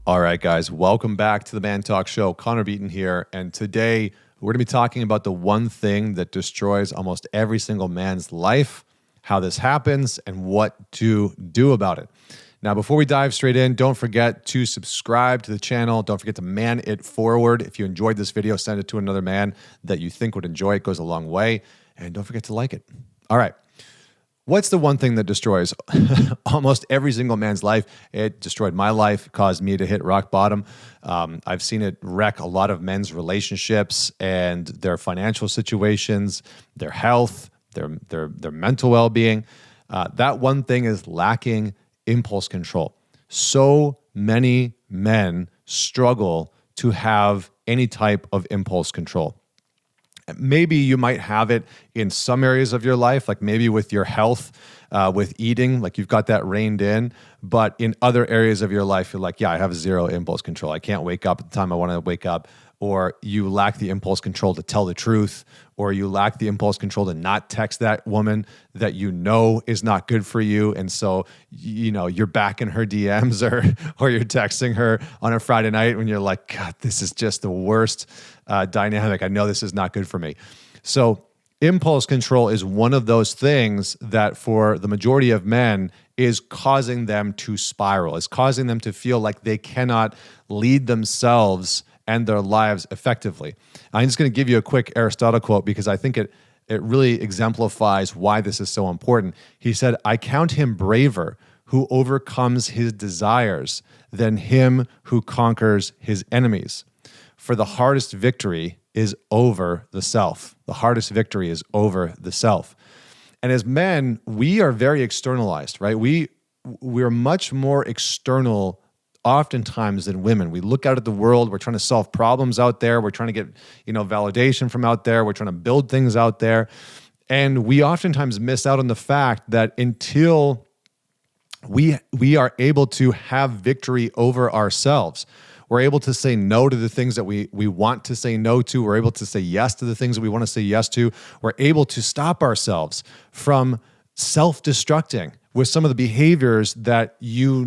All right, guys, welcome back to the ManTalks show. Connor Beaton here, and today we're going to be talking about the one thing that destroys almost every single man's life, how this happens, and what to do about it. Now, before we dive straight in, don't forget to subscribe to the channel. Don't forget to man it forward. If you enjoyed this video, send it to another man that you think would enjoy it. It goes a long way. And don't forget to like it. All right. What's the one thing that destroys almost every single man's life? It destroyed my life, caused me to hit rock bottom. I've seen it wreck a lot of men's relationships and their financial situations, their health, their mental well-being. That one thing is lacking impulse control. So many men struggle to have any type of impulse control. Maybe you might have it in some areas of your life, like maybe with your health, with eating, like you've got that reined in. But in other areas of your life, you're like, yeah, I have zero impulse control. I can't wake up at the time I want to wake up. Or you lack the impulse control to tell the truth. Or you lack the impulse control to not text that woman that you know is not good for you. And so, you're back in her DMs or you're texting her on a Friday night when you're like, God, this is just the worst dynamic. I know this is not good for me. So impulse control is one of those things that for the majority of men is causing them to spiral. It's causing them to feel like they cannot lead themselves and their lives effectively. I'm just going to give you a quick Aristotle quote because I think it really exemplifies why this is so important. He said, "I count him braver who overcomes his desires than him who conquers his enemies. For the hardest victory is over the self." The hardest victory is over the self. And as men, we are very externalized, right? We're much more external oftentimes than women. We look out at the world, we're trying to solve problems out there, we're trying to get, validation from out there, we're trying to build things out there. And we oftentimes miss out on the fact that until we are able to have victory over ourselves, we're able to say no to the things that we want to say no to, we're able to say yes to the things that we want to say yes to, we're able to stop ourselves from self-destructing with some of the behaviors that you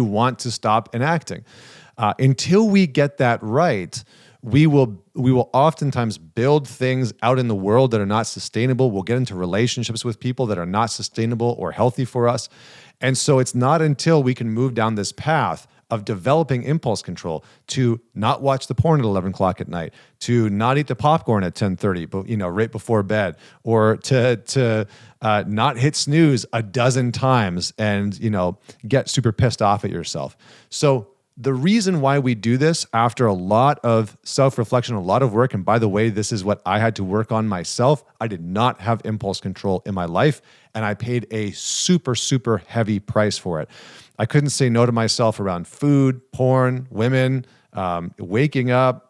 want to stop enacting. Until we get that right, we will oftentimes build things out in the world that are not sustainable. We'll get into relationships with people that are not sustainable or healthy for us. And so it's not until we can move down this path of developing impulse control to not watch the porn at 11 o'clock at night, to not eat the popcorn at 10:30, but right before bed, or to not hit snooze a dozen times and get super pissed off at yourself. So the reason why we do this after a lot of self-reflection, a lot of work, and by the way, this is what I had to work on myself. I did not have impulse control in my life, and I paid a super, super heavy price for it. I couldn't say no to myself around food, porn, women, waking up.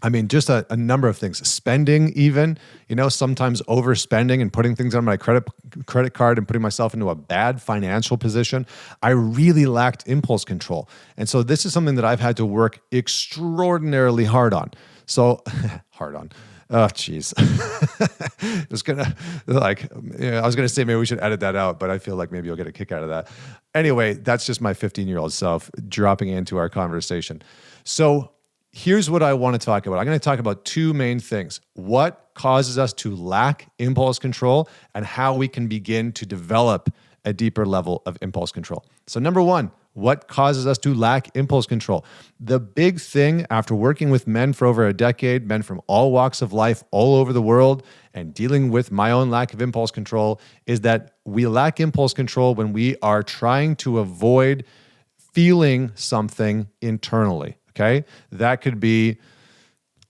I mean, just a number of things. Spending even, sometimes overspending and putting things on my credit card and putting myself into a bad financial position. I really lacked impulse control. And so this is something that I've had to work extraordinarily hard on. Oh, geez. I was gonna say maybe we should edit that out, but I feel like maybe you'll get a kick out of that. Anyway, that's just my 15-year-old self dropping into our conversation. So here's what I want to talk about. I'm going to talk about two main things: what causes us to lack impulse control and how we can begin to develop a deeper level of impulse control. So number one, what causes us to lack impulse control? The big thing after working with men for over a decade, men from all walks of life, all over the world, and dealing with my own lack of impulse control, is that we lack impulse control when we are trying to avoid feeling something internally, okay? That could be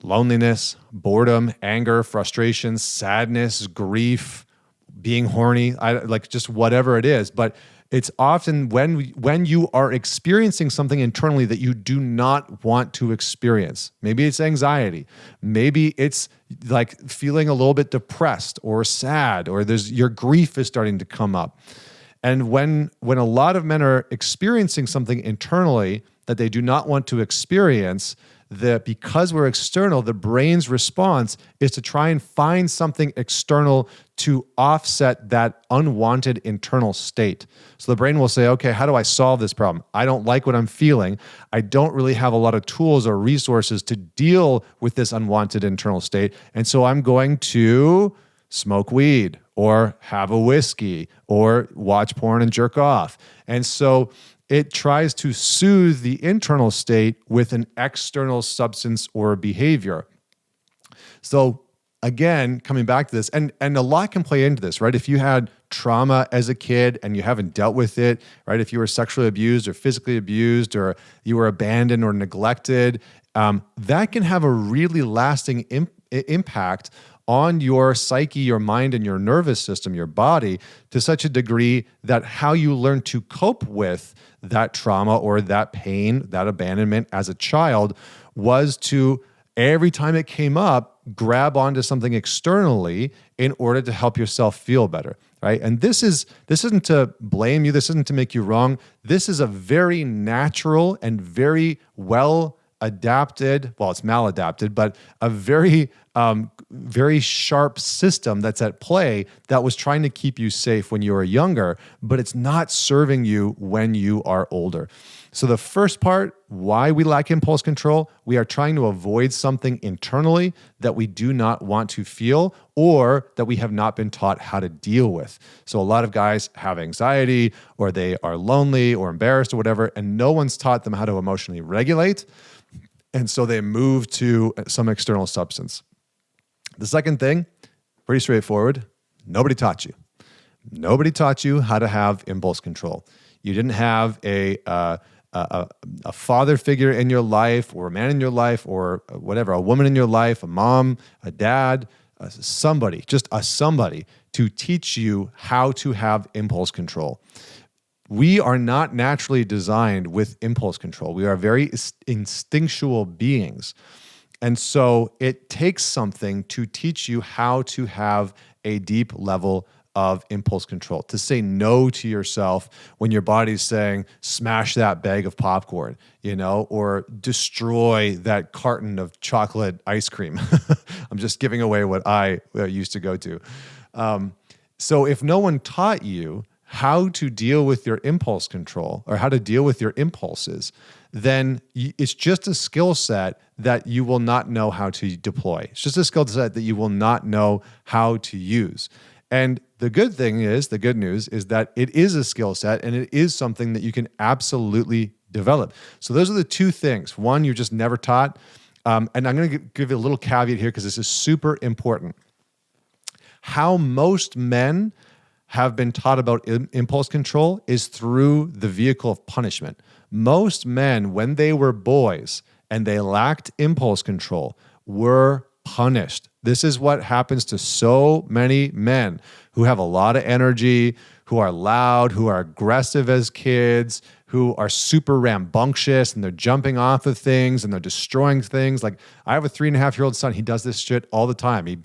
loneliness, boredom, anger, frustration, sadness, grief, being horny, just whatever it is. But it's often when you are experiencing something internally that you do not want to experience. Maybe it's anxiety. Maybe it's like feeling a little bit depressed or sad, or your grief is starting to come up. And when a lot of men are experiencing something internally that they do not want to experience, because we're external, the brain's response is to try and find something external to offset that unwanted internal state. So the brain will say, okay, how do I solve this problem? I don't like what I'm feeling. I don't really have a lot of tools or resources to deal with this unwanted internal state. And so I'm going to smoke weed or have a whiskey or watch porn and jerk off. And so it tries to soothe the internal state with an external substance or behavior. So again, coming back to this, and a lot can play into this, right? If you had trauma as a kid and you haven't dealt with it, right? If you were sexually abused or physically abused or you were abandoned or neglected, that can have a really lasting impact on your psyche, your mind, and your nervous system, your body, to such a degree that how you learn to cope with that trauma or that pain, that abandonment as a child was to, every time it came up, grab onto something externally in order to help yourself feel better, right? And this isn't to blame you. This isn't to make you wrong. This is a very natural and very well adapted, well, it's maladapted, but a very, very sharp system that's at play that was trying to keep you safe when you were younger, but it's not serving you when you are older. So the first part, why we lack impulse control, we are trying to avoid something internally that we do not want to feel or that we have not been taught how to deal with. So a lot of guys have anxiety or they are lonely or embarrassed or whatever, and no one's taught them how to emotionally regulate. And so they move to some external substance. The second thing, pretty straightforward, nobody taught you. Nobody taught you how to have impulse control. You didn't have a father figure in your life or a man in your life or whatever, a woman in your life, a mom, a dad, somebody, just a somebody to teach you how to have impulse control. We are not naturally designed with impulse control. We are very instinctual beings. And so it takes something to teach you how to have a deep level of impulse control, to say no to yourself when your body's saying, smash that bag of popcorn, or destroy that carton of chocolate ice cream. I'm just giving away what I used to go to. So if no one taught you how to deal with your impulse control or how to deal with your impulses, then it's just a skill set that you will not know how to deploy. It's just a skill set that you will not know how to use. And the good news is that it is a skill set and it is something that you can absolutely develop. So those are the two things. One, you're just never taught. And I'm going to give you a little caveat here because this is super important. How most men have been taught about impulse control is through the vehicle of punishment. Most men, when they were boys and they lacked impulse control, were punished. This is what happens to so many men who have a lot of energy, who are loud, who are aggressive as kids, who are super rambunctious and they're jumping off of things and they're destroying things. Like I have a 3.5-year-old son. He does this shit all the time. He,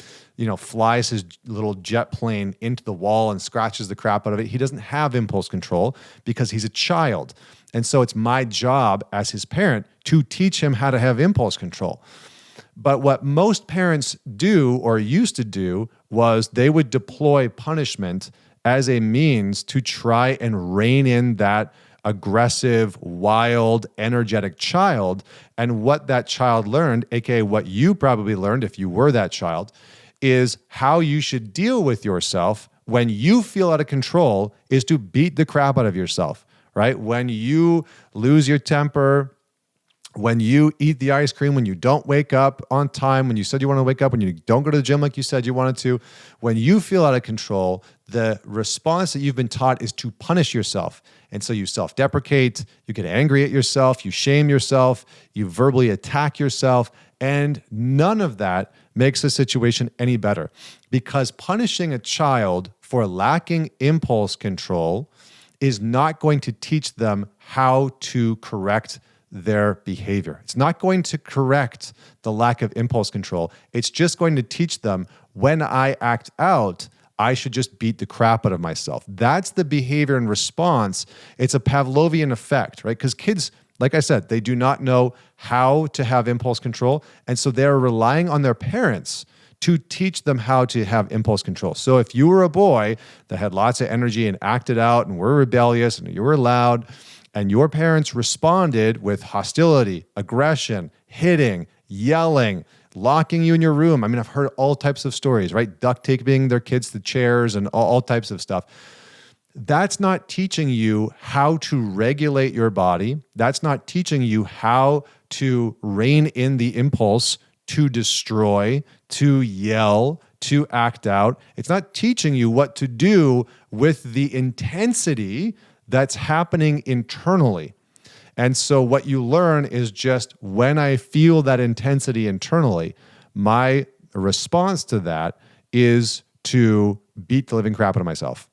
flies his little jet plane into the wall and scratches the crap out of it. He doesn't have impulse control because he's a child. And so it's my job as his parent to teach him how to have impulse control. But what most parents do or used to do was they would deploy punishment as a means to try and rein in that aggressive, wild, energetic child. And what that child learned, aka what you probably learned if you were that child, is how you should deal with yourself when you feel out of control is to beat the crap out of yourself, right? When you lose your temper, when you eat the ice cream, when you don't wake up on time, when you said you want to wake up, when you don't go to the gym like you said you wanted to, when you feel out of control, the response that you've been taught is to punish yourself. And so you self-deprecate, you get angry at yourself, you shame yourself, you verbally attack yourself, and none of that makes the situation any better. Because punishing a child for lacking impulse control is not going to teach them how to correct their behavior. It's not going to correct the lack of impulse control. It's just going to teach them when I act out, I should just beat the crap out of myself. That's the behavior and response. It's a Pavlovian effect, right? Because kids Like I said, they do not know how to have impulse control. And so they're relying on their parents to teach them how to have impulse control. So if you were a boy that had lots of energy and acted out and were rebellious and you were loud, and your parents responded with hostility, aggression, hitting, yelling, locking you in your room. I mean, I've heard all types of stories, right? Duct taping their kids to chairs and all types of stuff. That's not teaching you how to regulate your body. That's not teaching you how to rein in the impulse to destroy, to yell, to act out. It's not teaching you what to do with the intensity that's happening internally. And so what you learn is just when I feel that intensity internally, my response to that is to beat the living crap out of myself.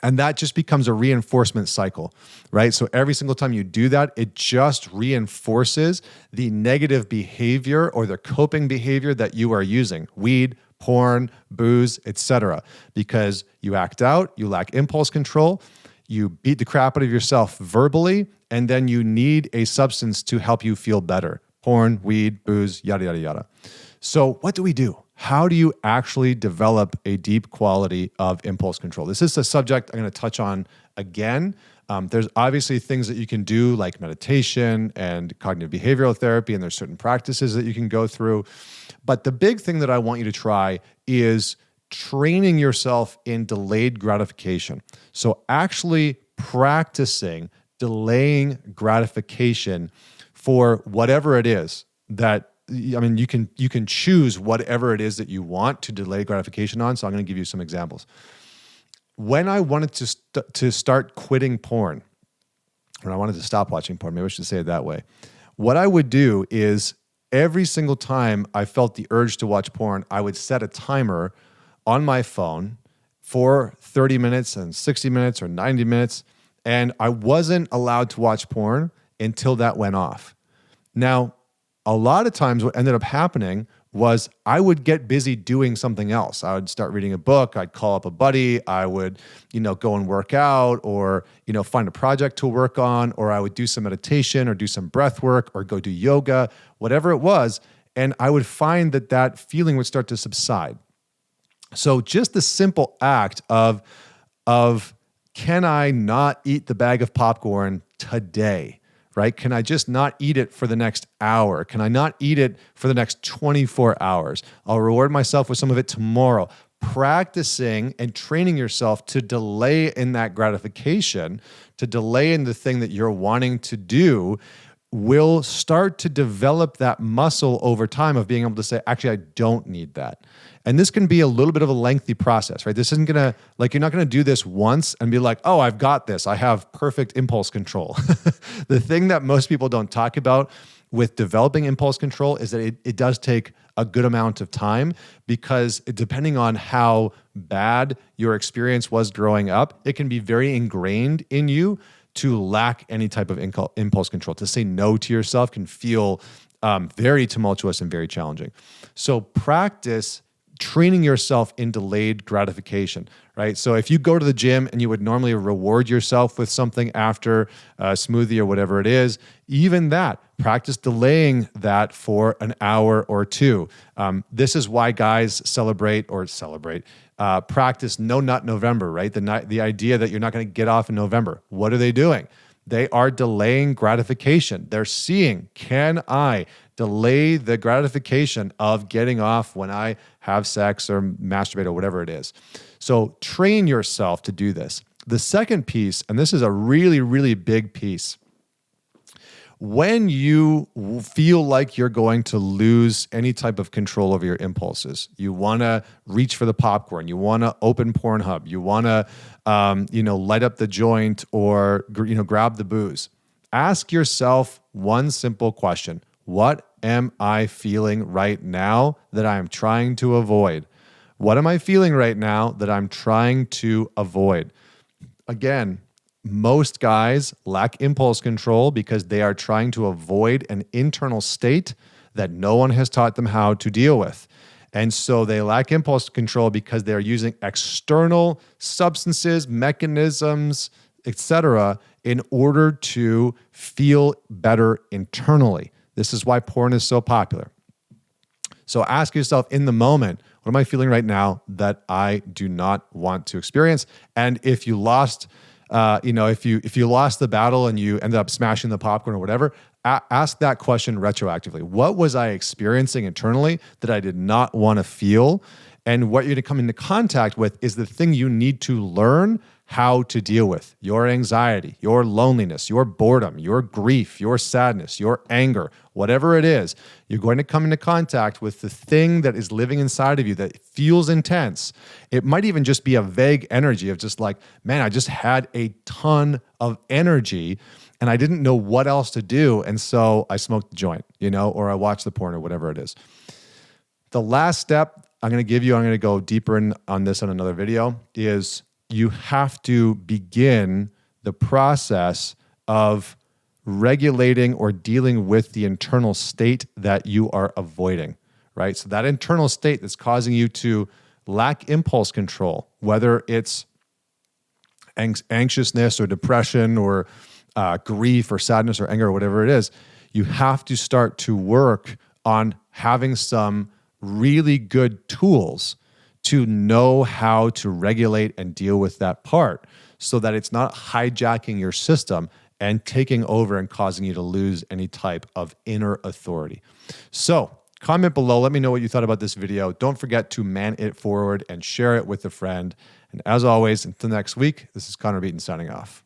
And that just becomes a reinforcement cycle, right? So every single time you do that, it just reinforces the negative behavior or the coping behavior that you are using. Weed, porn, booze, etc. Because you act out, you lack impulse control, you beat the crap out of yourself verbally, and then you need a substance to help you feel better. Porn, weed, booze, yada, yada, yada. So what do we do? How do you actually develop a deep quality of impulse control? This is a subject I'm going to touch on again. There's obviously things that you can do like meditation and cognitive behavioral therapy, and there's certain practices that you can go through. But the big thing that I want you to try is training yourself in delayed gratification. So actually practicing delaying gratification for whatever it is that, I mean, you can choose whatever it is that you want to delay gratification on. So I'm going to give you some examples. When I wanted to start quitting porn, when I wanted to stop watching porn, maybe I should say it that way. What I would do is every single time I felt the urge to watch porn, I would set a timer on my phone for 30 minutes and 60 minutes or 90 minutes. And I wasn't allowed to watch porn until that went off. Now, a lot of times what ended up happening was I would get busy doing something else. I would start reading a book. I'd call up a buddy. I would, go and work out or, find a project to work on, or I would do some meditation or do some breath work or go do yoga, whatever it was. And I would find that feeling would start to subside. So just the simple act of can I not eat the bag of popcorn today? Right? Can I just not eat it for the next hour? Can I not eat it for the next 24 hours? I'll reward myself with some of it tomorrow. Practicing and training yourself to delay in that gratification, to delay in the thing that you're wanting to do, will start to develop that muscle over time of being able to say, actually, I don't need that. And this can be a little bit of a lengthy process, right? This isn't going to, you're not going to do this once and be like, oh, I've got this. I have perfect impulse control. The thing that most people don't talk about with developing impulse control is that it does take a good amount of time, because depending on how bad your experience was growing up, it can be very ingrained in you to lack any type of impulse control. To say no to yourself can feel very tumultuous and very challenging. So practice training yourself in delayed gratification, right? So if you go to the gym and you would normally reward yourself with something after a smoothie or whatever it is, even that, practice delaying that for an hour or two. This is why guys practice No Nut November, right? The idea that you're not going to get off in November. What are they doing? They are delaying gratification. They're seeing, can I delay the gratification of getting off when I have sex or masturbate or whatever it is? So train yourself to do this. The second piece, and this is a really, really big piece, when you feel like you're going to lose any type of control over your impulses, you want to reach for the popcorn, you want to open Pornhub, you want to, light up the joint or, grab the booze. Ask yourself one simple question. What am I feeling right now that I'm trying to avoid? What am I feeling right now that I'm trying to avoid? Again, most guys lack impulse control because they are trying to avoid an internal state that no one has taught them how to deal with. And so they lack impulse control because they're using external substances, mechanisms, etc., in order to feel better internally. This is why porn is so popular. So ask yourself in the moment, what am I feeling right now that I do not want to experience? And if you lost, if you lost the battle and you ended up smashing the popcorn or whatever, ask that question retroactively. What was I experiencing internally that I did not want to feel? And what you're going to come into contact with is the thing you need to learn how to deal with. Your anxiety, your loneliness, your boredom, your grief, your sadness, your anger, whatever it is, you're going to come into contact with the thing that is living inside of you that feels intense. It might even just be a vague energy of just like, man, I just had a ton of energy and I didn't know what else to do. And so I smoked the joint, or I watched the porn or whatever it is. The last step I'm going to go deeper on this on another video, is you have to begin the process of regulating or dealing with the internal state that you are avoiding, right? So that internal state that's causing you to lack impulse control, whether it's anxiousness or depression or grief or sadness or anger or whatever it is, you have to start to work on having some really good tools to know how to regulate and deal with that part so that it's not hijacking your system and taking over and causing you to lose any type of inner authority. So comment below. Let me know what you thought about this video. Don't forget to man it forward and share it with a friend. And as always, until next week, this is Connor Beaton signing off.